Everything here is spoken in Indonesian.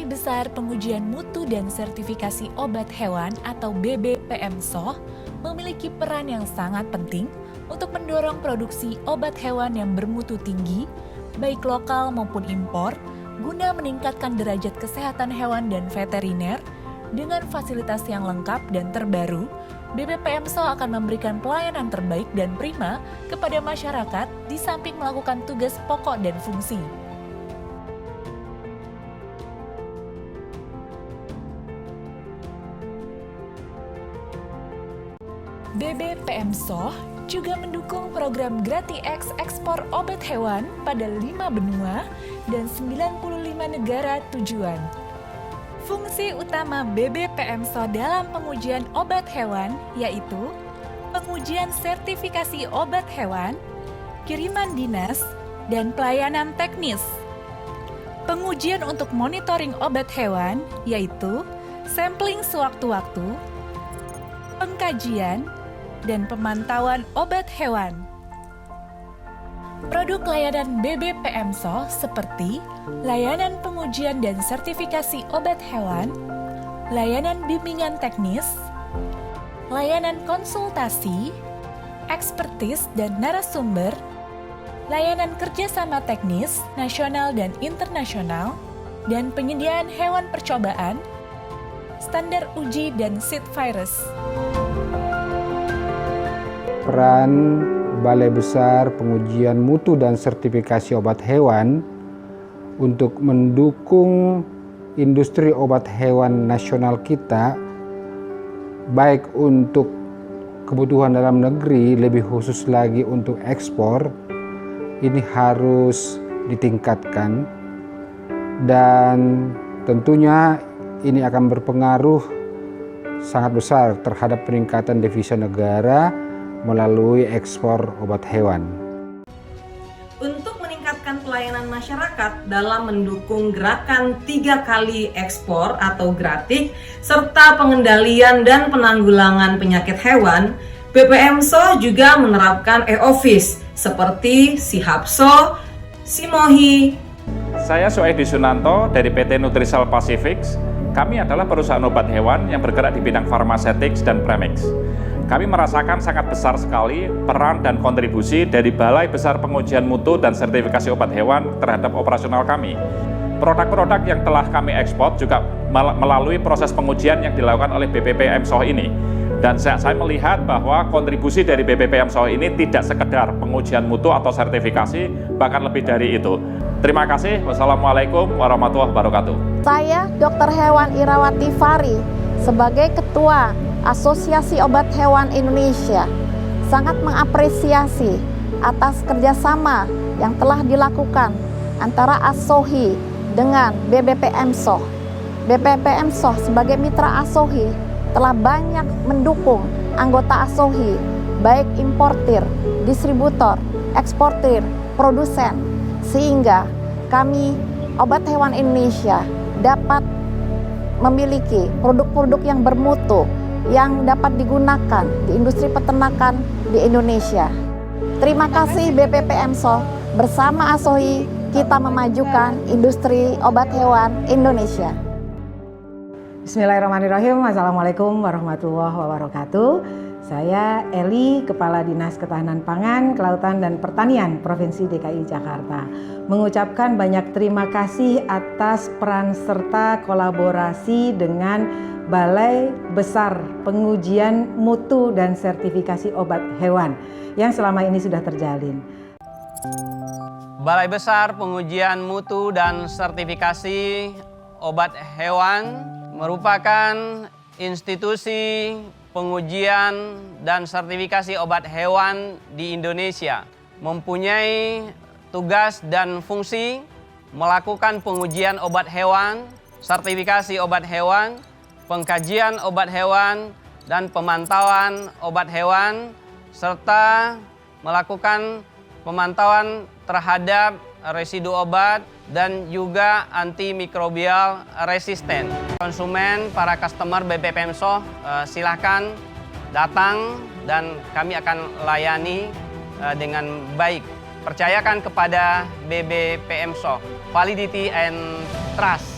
Besar Pengujian Mutu dan Sertifikasi Obat Hewan atau BBPMSOH memiliki peran yang sangat penting untuk mendorong produksi obat hewan yang bermutu tinggi, baik lokal maupun impor, guna meningkatkan derajat kesehatan hewan dan veteriner. Dengan fasilitas yang lengkap dan terbaru, BBPMSOH akan memberikan pelayanan terbaik dan prima kepada masyarakat di samping melakukan tugas pokok dan fungsi. BBPMSOH juga mendukung program GratiX ekspor obat hewan pada 5 benua dan 95 negara tujuan. Fungsi utama BBPMSOH dalam pengujian obat hewan yaitu pengujian sertifikasi obat hewan, kiriman dinas, dan pelayanan teknis. Pengujian untuk monitoring obat hewan yaitu sampling sewaktu-waktu, pengkajian, dan pemantauan obat hewan. Produk layanan BBPMSOH seperti layanan pengujian dan sertifikasi obat hewan, layanan bimbingan teknis, layanan konsultasi, ekspertis dan narasumber, layanan kerjasama teknis nasional dan internasional, dan penyediaan hewan percobaan, standar uji dan seed virus. Peran Balai Besar Pengujian Mutu dan Sertifikasi Obat Hewan untuk mendukung industri obat hewan nasional kita, baik untuk kebutuhan dalam negeri, lebih khusus lagi untuk ekspor, ini harus ditingkatkan dan tentunya ini akan berpengaruh sangat besar terhadap peningkatan devisa negara melalui ekspor obat hewan. Untuk meningkatkan pelayanan masyarakat dalam mendukung gerakan 3 kali ekspor atau GratiX serta pengendalian dan penanggulangan penyakit hewan, BPMSOH juga menerapkan e-office seperti Sihapso, Simohi. Saya Soedi Sunanto dari PT Nutrisal Pacifics. Kami adalah perusahaan obat hewan yang bergerak di bidang farmasetics dan premix. Kami merasakan sangat besar sekali peran dan kontribusi dari Balai Besar Pengujian Mutu dan Sertifikasi Obat Hewan terhadap operasional kami. Produk-produk yang telah kami ekspor juga melalui proses pengujian yang dilakukan oleh BBPMSOH ini. Dan saya melihat bahwa kontribusi dari BBPMSOH ini tidak sekedar pengujian mutu atau sertifikasi, bahkan lebih dari itu. Terima kasih. Wassalamualaikum warahmatullahi wabarakatuh. Saya Dr. Hewan Irawati Fari sebagai Ketua Asosiasi Obat Hewan Indonesia sangat mengapresiasi atas kerjasama yang telah dilakukan antara ASOHI dengan BBPMSOH. BBPMSOH sebagai mitra ASOHI telah banyak mendukung anggota ASOHI, baik importir, distributor, eksportir, produsen, sehingga kami Obat Hewan Indonesia dapat memiliki produk-produk yang bermutu yang dapat digunakan di industri peternakan di Indonesia. Terima kasih BBPMSOH, bersama ASOHI kita memajukan industri obat hewan Indonesia. Bismillahirrahmanirrahim. Assalamualaikum warahmatullahi wabarakatuh. Saya Eli, Kepala Dinas Ketahanan Pangan, Kelautan dan Pertanian Provinsi DKI Jakarta, mengucapkan banyak terima kasih atas peran serta kolaborasi dengan Balai Besar Pengujian Mutu dan Sertifikasi Obat Hewan yang selama ini sudah terjalin. Balai Besar Pengujian Mutu dan Sertifikasi Obat Hewan merupakan institusi pengujian dan sertifikasi obat hewan di Indonesia, mempunyai tugas dan fungsi melakukan pengujian obat hewan, sertifikasi obat hewan, pengkajian obat hewan, dan pemantauan obat hewan, serta melakukan pemantauan terhadap residu obat dan juga antimikrobial resisten. Konsumen, para customer BBPMSOH silakan datang dan kami akan layani dengan baik. Percayakan kepada BBPMSOH, validity and trust.